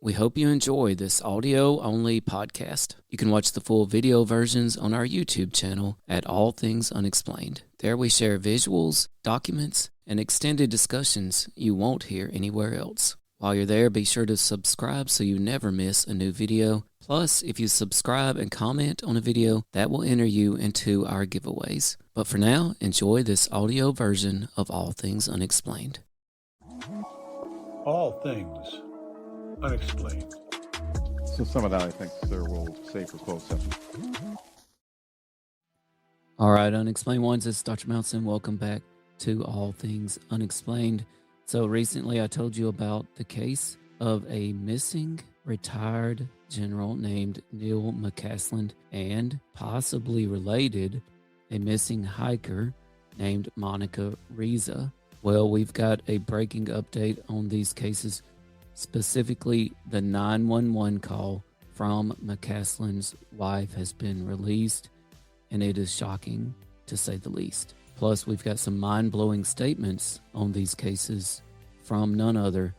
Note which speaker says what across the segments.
Speaker 1: We hope you enjoy this audio-only podcast. You can watch the full video versions on our YouTube channel at All Things Unexplained. There we share visuals, documents, and extended discussions you won't hear anywhere else. While you're there, be sure to subscribe so you never miss a new video. Plus, if you subscribe and comment on a video, that will enter you into our giveaways. But for now, enjoy this audio version of All Things Unexplained.
Speaker 2: All Things Unexplained.
Speaker 3: So some of that, I think, sir, will save for closed session.
Speaker 1: All right, Unexplained Ones, it's Dr. Mountain. Welcome back to All Things Unexplained. So recently I told you about the case of a missing retired general named Neil McCasland and possibly related a missing hiker named Monica Reza. Well, we've got a breaking update on these cases, specifically the 911 call from McCasland's wife has been released, and it is shocking to say the least. Plus, we've got some mind-blowing statements on these cases from none other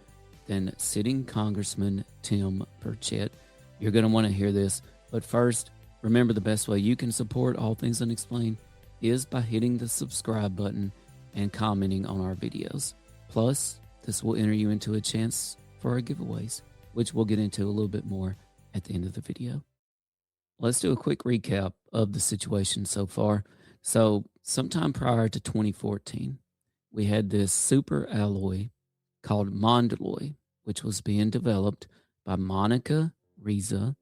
Speaker 1: than sitting Congressman Tim Burchett. You're going to want to hear this, but first, remember the best way you can support All Things Unexplained is by hitting the subscribe button and commenting on our videos. Plus, this will enter you into a chance for our giveaways, which we'll get into a little bit more at the end of the video. Let's do a quick recap of the situation so far. So, sometime prior to 2014, we had this super alloy called Mondaloy, which was being developed by Monica Reza,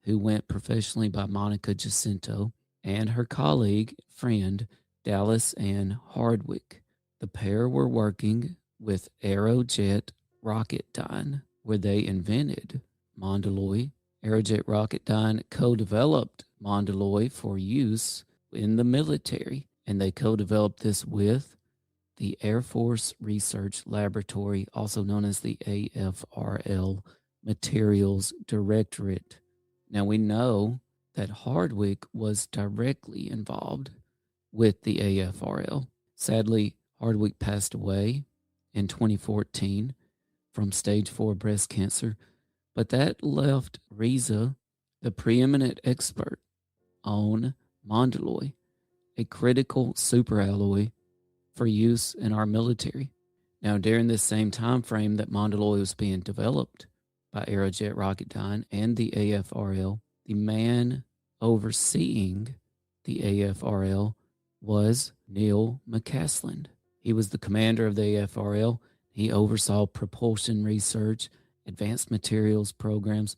Speaker 1: who went professionally by Monica Jacinto, and her colleague, friend, Dallas Ann Hardwick. The pair were working with Aerojet Rocketdyne, where they invented Mondaloy. Aerojet Rocketdyne co-developed Mondaloy for use in the military, and they co-developed this with the Air Force Research Laboratory, also known as the AFRL Materials Directorate. Now we know that Hardwick was directly involved with the AFRL. Sadly, Hardwick passed away in 2014 from stage 4 breast cancer, but that left Reza, the preeminent expert on Mondaloy, a critical superalloy for use in our military. Now, during this same time frame that Mondaloy was being developed by Aerojet Rocketdyne and the AFRL, the man overseeing the AFRL was Neil McCasland. He was the commander of the AFRL. He oversaw propulsion research, advanced materials programs,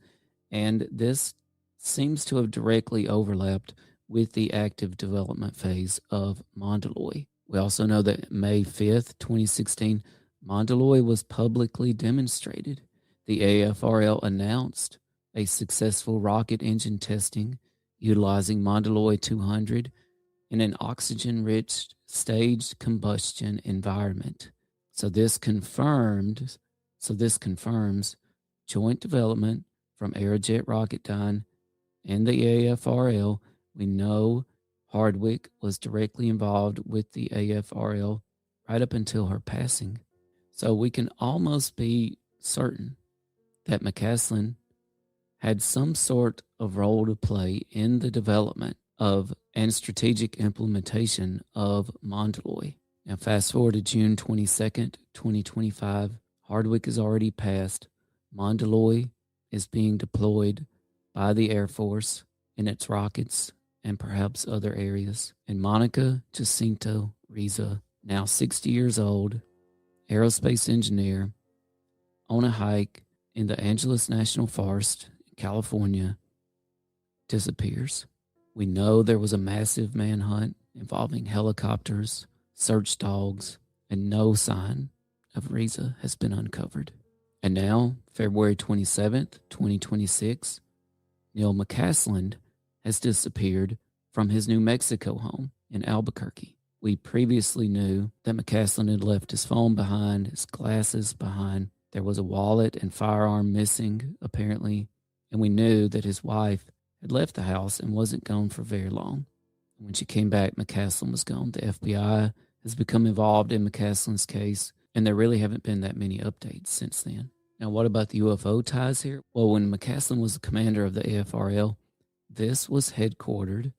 Speaker 1: and this seems to have directly overlapped with the active development phase of Mondaloy. We also know that May 5th, 2016, Mondaloy was publicly demonstrated. The AFRL announced a successful rocket engine testing utilizing Mondaloy 200 in an oxygen-rich staged combustion environment. So this confirms joint development from Aerojet Rocketdyne and the AFRL. We know Hardwick was directly involved with the AFRL right up until her passing. So we can almost be certain that McCasland had some sort of role to play in the development of and strategic implementation of Mondaloy. Now fast forward to June 22nd, 2025. Hardwick is already passed. Mondaloy is being deployed by the Air Force in its rockets and perhaps other areas. And Monica Jacinto Reza, now 60 years old, aerospace engineer, on a hike in the Angeles National Forest in California, disappears. We know there was a massive manhunt involving helicopters, search dogs, and no sign of Reza has been uncovered. And now, February 27th, 2026, Neil McCasland has disappeared from his New Mexico home in Albuquerque. We previously knew that McCasland had left his phone behind, his glasses behind. There was a wallet and firearm missing, apparently, and we knew that his wife had left the house and wasn't gone for very long. When she came back, McCasland was gone. The FBI has become involved in McCasland's case, and there really haven't been that many updates since then. Now, what about the UFO ties here? Well, when McCasland was the commander of the AFRL, this was headquartered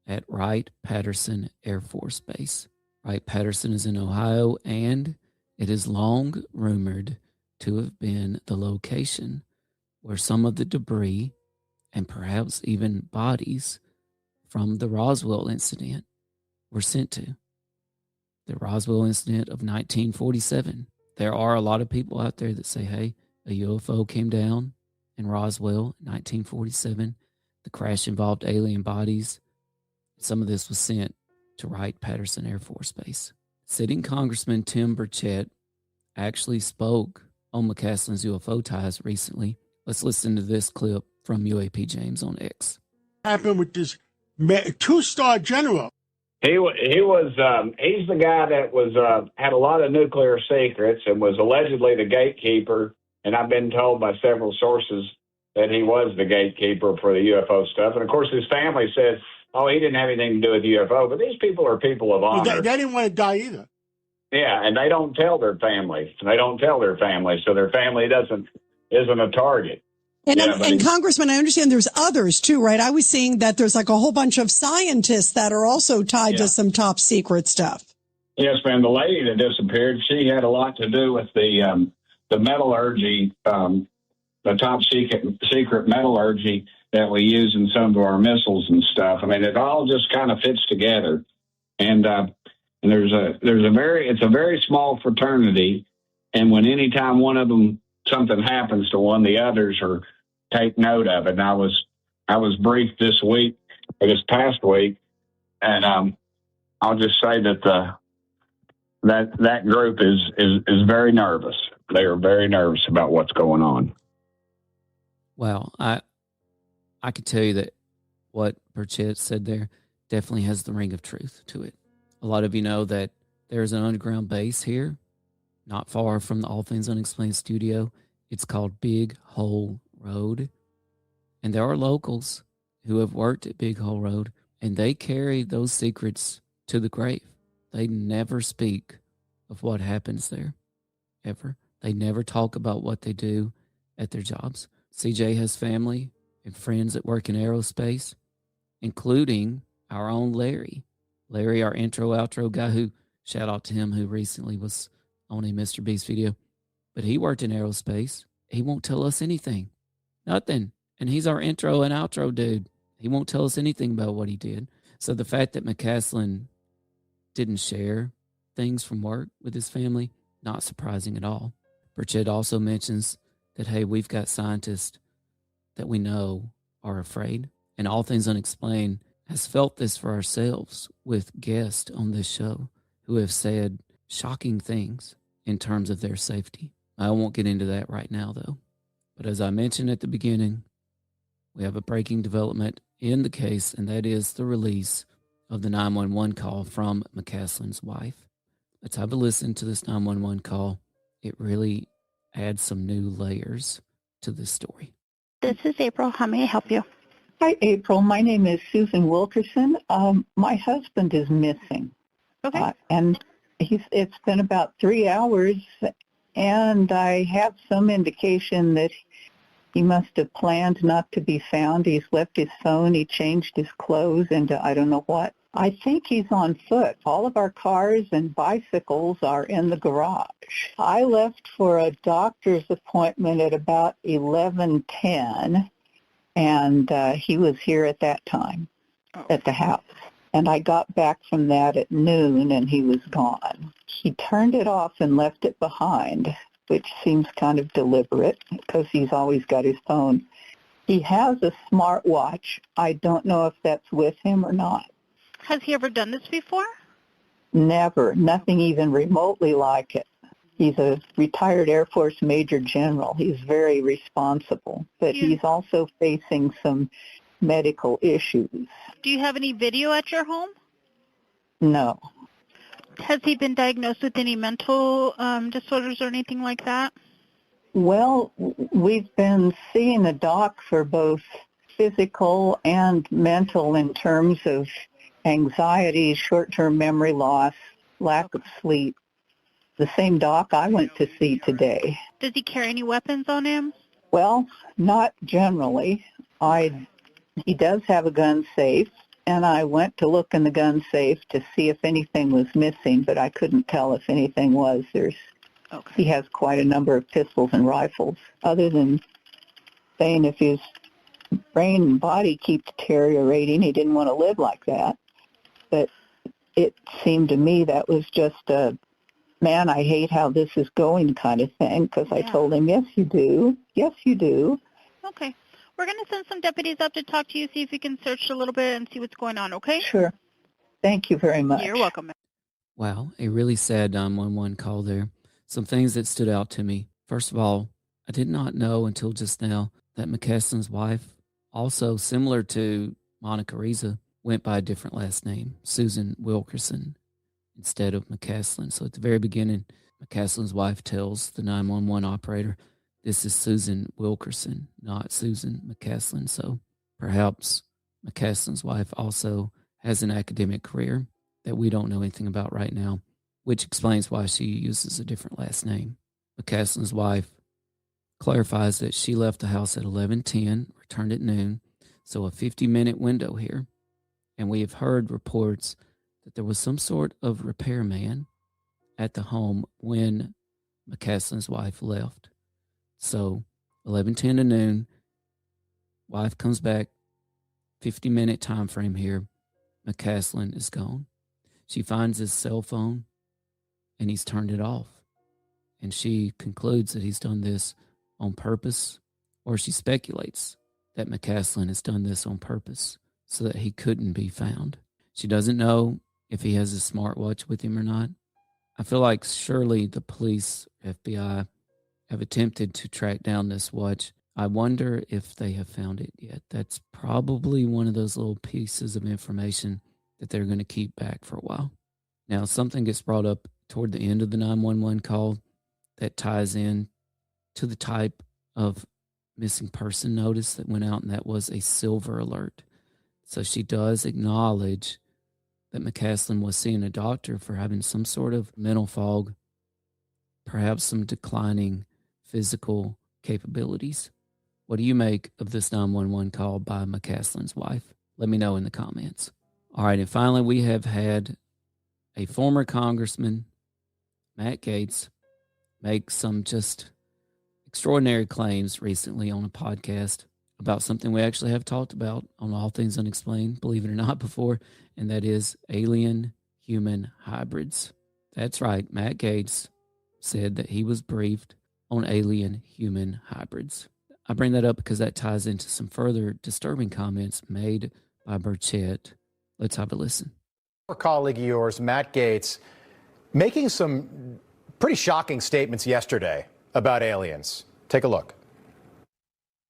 Speaker 1: at Wright-Patterson Air Force Base. Wright-Patterson is in Ohio, and it is long rumored to have been the location where some of the debris and perhaps even bodies from the Roswell incident were sent to. The Roswell incident of 1947. There are a lot of people out there that say, hey, a UFO came down in Roswell in 1947. The crash involved alien bodies. Some of this was sent to Wright-Patterson Air Force Base. Sitting Congressman Tim Burchett actually spoke on McCasland's UFO ties recently. Let's listen to this clip from UAP James on X.
Speaker 4: Happened with this two-star general.
Speaker 5: He's the guy that was had a lot of nuclear secrets and was allegedly the gatekeeper. And I've been told by several sources that he was the gatekeeper for the UFO stuff. And of course, his family says, "Oh, he didn't have anything to do with UFO." But these people are people of honor.
Speaker 4: They didn't want to die either.
Speaker 5: Yeah, and they don't tell their families. So their family isn't a target.
Speaker 6: And Congressman, I understand there's others too, right? I was seeing that there's like a whole bunch of scientists that are also tied to some top secret stuff.
Speaker 5: Yes, ma'am. The lady that disappeared, she had a lot to do with the metallurgy, the top secret metallurgy that we use in some of our missiles and stuff. I mean, it all just kind of fits together. And it's a very small fraternity. And anytime one of them, something happens to one, the others take note of it. And I was briefed this past week, and I'll just say that that group is very nervous. They are very nervous about what's going on.
Speaker 1: Wow, I could tell you that what Burchett said there definitely has the ring of truth to it. A lot of you know that there's an underground base here, not far from the All Things Unexplained studio. It's called Big Hole Road. And there are locals who have worked at Big Hole Road, and they carry those secrets to the grave. They never speak of what happens there, ever. They never talk about what they do at their jobs. CJ has family and friends that work in aerospace, including our own Larry. Larry, our intro-outro guy, who, shout out to him, who recently was on a Mr. Beast video. But he worked in aerospace. He won't tell us anything. Nothing. And he's our intro and outro dude. He won't tell us anything about what he did. So the fact that McCasland didn't share things from work with his family, not surprising at all. Burchett also mentions that, hey, we've got scientists that we know are afraid. And All Things Unexplained has felt this for ourselves with guests on this show who have said shocking things in terms of their safety. I won't get into that right now, though. But as I mentioned at the beginning, we have a breaking development in the case, and that is the release of the 911 call from McCasland's wife. Let's have a listen to this 911 call. It really adds some new layers to this story.
Speaker 7: This is April. How may I help you?
Speaker 8: Hi, April. My name is Susan Wilkerson. My husband is missing.
Speaker 7: Okay.
Speaker 8: And it's been about 3 hours, and I have some indication that he must have planned not to be found. He's left his phone. He changed his clothes into I don't know what. I think he's on foot. All of our cars and bicycles are in the garage. I left for a doctor's appointment at about 11:10, and he was here at that time at the house. And I got back from that at noon, and he was gone. He turned it off and left it behind, which seems kind of deliberate because he's always got his phone. He has a smartwatch. I don't know if that's with him or not.
Speaker 7: Has he ever done this before?
Speaker 8: Never. Nothing even remotely like it. He's a retired Air Force Major General. He's very responsible, but he's also facing some medical issues.
Speaker 7: Do you have any video at your home?
Speaker 8: No.
Speaker 7: Has he been diagnosed with any mental disorders or anything like that?
Speaker 8: Well, we've been seeing a doc for both physical and mental in terms of anxiety, short-term memory loss, lack of sleep. the same doc I went to see today.
Speaker 7: Does he carry any weapons on him?
Speaker 8: Well, not generally. He does have a gun safe, and I went to look in the gun safe to see if anything was missing, but I couldn't tell if anything was. He has quite a number of pistols and rifles. Other than saying if his brain and body keep deteriorating, he didn't want to live like that. But it seemed to me that was just a, man, I hate how this is going kind of thing, because I told him, yes, you do. Yes, you do.
Speaker 7: Okay. We're going to send some deputies up to talk to you, see if you can search a little bit and see what's going on, okay?
Speaker 8: Sure. Thank you very much.
Speaker 7: You're welcome.
Speaker 1: Wow, a really sad 911 call there. Some things that stood out to me. First of all, I did not know until just now that McCasland's wife, also similar to Monica Reza, went by a different last name, Susan Wilkerson, instead of McCasland. So at the very beginning, McCasland's wife tells the 911 operator, this is Susan Wilkerson, not Susan McCasland. So perhaps McCasland's wife also has an academic career that we don't know anything about right now, which explains why she uses a different last name. McCasland's wife clarifies that she left the house at 11:10, returned at noon, so a 50-minute window here. And we have heard reports that there was some sort of repairman at the home when McCasland's wife left. So 11:10 to noon, wife comes back, 50-minute time frame here. McCasland is gone. She finds his cell phone and he's turned it off. And she concludes that he's done this on purpose, or she speculates that McCasland has done this on purpose so that he couldn't be found. She doesn't know if he has a smartwatch with him or not. I feel like surely the police, FBI, have attempted to track down this watch. I wonder if they have found it yet. That's probably one of those little pieces of information that they're going to keep back for a while. Now, something gets brought up toward the end of the 911 call that ties in to the type of missing person notice that went out, and that was a silver alert. So she does acknowledge that McCasland was seeing a doctor for having some sort of mental fog, perhaps some declining physical capabilities. What do you make of this 911 call by McCasland's wife? Let me know in the comments. All right, and finally, we have had a former congressman, Matt Gaetz, make some just extraordinary claims recently on a podcast about something we actually have talked about on All Things Unexplained, believe it or not, before, and that is alien-human hybrids. That's right, Matt Gaetz said that he was briefed on alien-human hybrids. I bring that up because that ties into some further disturbing comments made by Burchett. Let's have a listen.
Speaker 9: A colleague of yours, Matt Gaetz, making some pretty shocking statements yesterday about aliens. Take a look.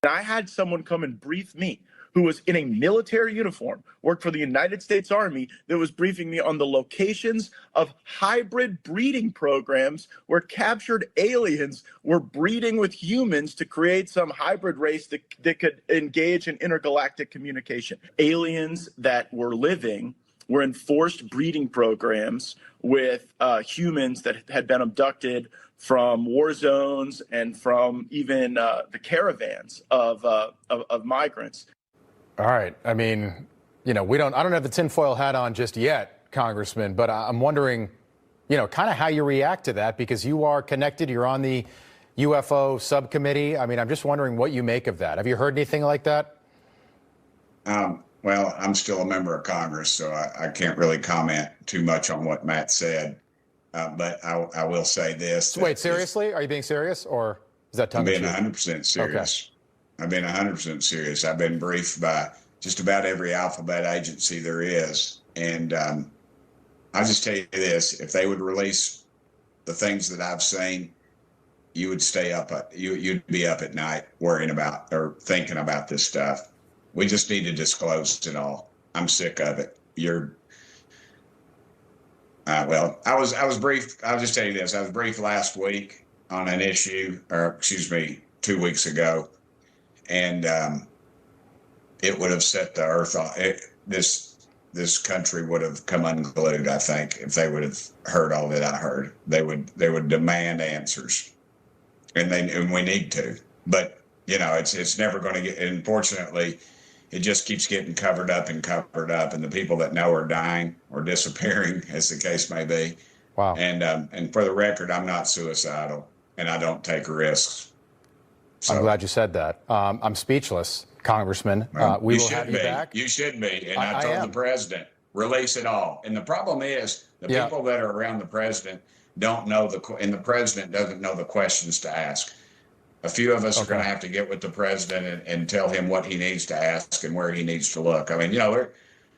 Speaker 10: I had someone come and brief me who was in a military uniform, worked for the United States Army, that was briefing me on the locations of hybrid breeding programs where captured aliens were breeding with humans to create some hybrid race that could engage in intergalactic communication. Aliens that were living were in forced breeding programs with humans that had been abducted from war zones and from even the caravans of migrants.
Speaker 9: All right. I mean, I don't have the tinfoil hat on just yet, Congressman, but I'm wondering, kind of how you react to that, because you are connected. You're on the UFO subcommittee. I mean, I'm just wondering what you make of that. Have you heard anything like that?
Speaker 11: Well, I'm still a member of Congress, so I can't really comment too much on what Matt said. But I will say this.
Speaker 9: Wait, seriously? Are you being serious, or is that tongue in cheek?
Speaker 11: I'm being 100% serious. Okay. I've been 100% serious. I've been briefed by just about every alphabet agency there is. And I'll just tell you this. If they would release the things that I've seen, you would stay up. You'd be up at night worrying about or thinking about this stuff. We just need to disclose it all. I'm sick of it. Well, I was briefed. I'll just tell you this. I was briefed last week on an issue, 2 weeks ago. And it would have set the earth on. this country would have come unglued. I think if they would have heard all that I heard, they would demand answers, and we need to. But it's never going to get. Unfortunately, it just keeps getting covered up, and the people that know are dying or disappearing, as the case may be.
Speaker 9: Wow.
Speaker 11: And for the record, I'm not suicidal, and I don't take risks. So,
Speaker 9: I'm glad you said that. I'm speechless, Congressman. We will have you back.
Speaker 11: You should be. And I told the president, release it all. And the problem is the people that are around the president don't know and the president doesn't know the questions to ask. A few of us are going to have to get with the president and tell him what he needs to ask and where he needs to look. I mean,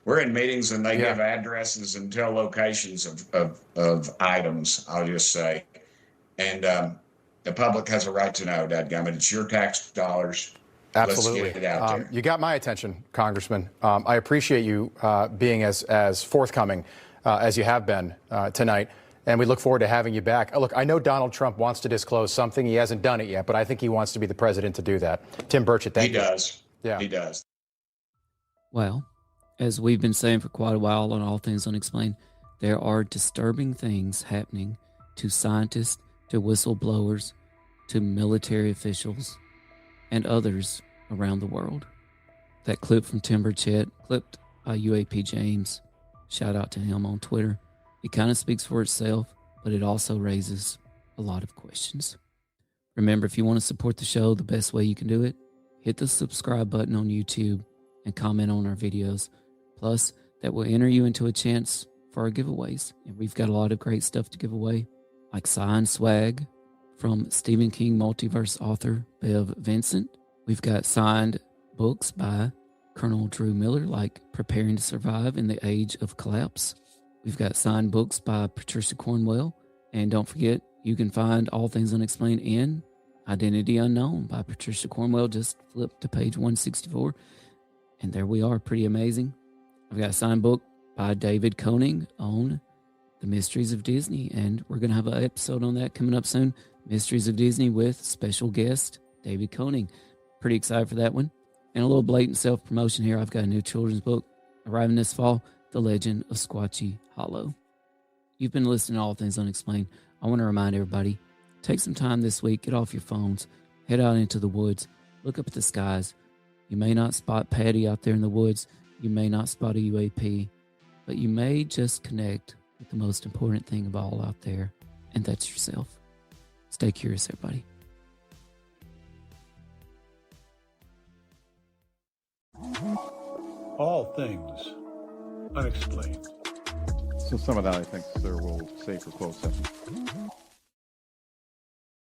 Speaker 11: we're in meetings and they give addresses and tell locations of items, I'll just say. And the public has a right to know, dadgummit. It's your tax dollars.
Speaker 9: Absolutely.
Speaker 11: Let's get it out there.
Speaker 9: You got my attention, Congressman. I appreciate you being as forthcoming as you have been tonight. And we look forward to having you back. Look, I know Donald Trump wants to disclose something. He hasn't done it yet, but I think he wants to be the president to do that. Tim Burchett, thank you.
Speaker 11: He does.
Speaker 9: Yeah.
Speaker 11: He does.
Speaker 1: Well, as we've been saying for quite a while on All Things Unexplained, there are disturbing things happening to scientists, to whistleblowers, to military officials, and others around the world. That clip from Tim Burchett, clipped by UAP James, shout out to him on Twitter. It kind of speaks for itself, but it also raises a lot of questions. Remember, if you want to support the show, the best way you can do it, hit the subscribe button on YouTube and comment on our videos. Plus, that will enter you into a chance for our giveaways. And we've got a lot of great stuff to give away, like signed swag from Stephen King multiverse author Bev Vincent. We've got signed books by Colonel Drew Miller, like Preparing to Survive in the Age of Collapse. We've got signed books by Patricia Cornwell. And don't forget, you can find All Things Unexplained in Identity Unknown by Patricia Cornwell. Just flip to page 164. And there we are. Pretty amazing. I've got a signed book by David Koenig on the Mysteries of Disney. And we're going to have an episode on that coming up soon. Mysteries of Disney with special guest David Koenig. Pretty excited for that one. And a little blatant self-promotion here. I've got a new children's book arriving this fall, The Legend of Squatchy Hollow. You've been listening to All Things Unexplained. I want to remind everybody, take some time this week, get off your phones, head out into the woods, look up at the skies. You may not spot Patty out there in the woods. You may not spot a UAP, but you may just connect with the most important thing of all out there, and that's yourself. Stay curious, everybody.
Speaker 2: All Things Unexplained.
Speaker 3: So some of that I think, sir, will save for closed session.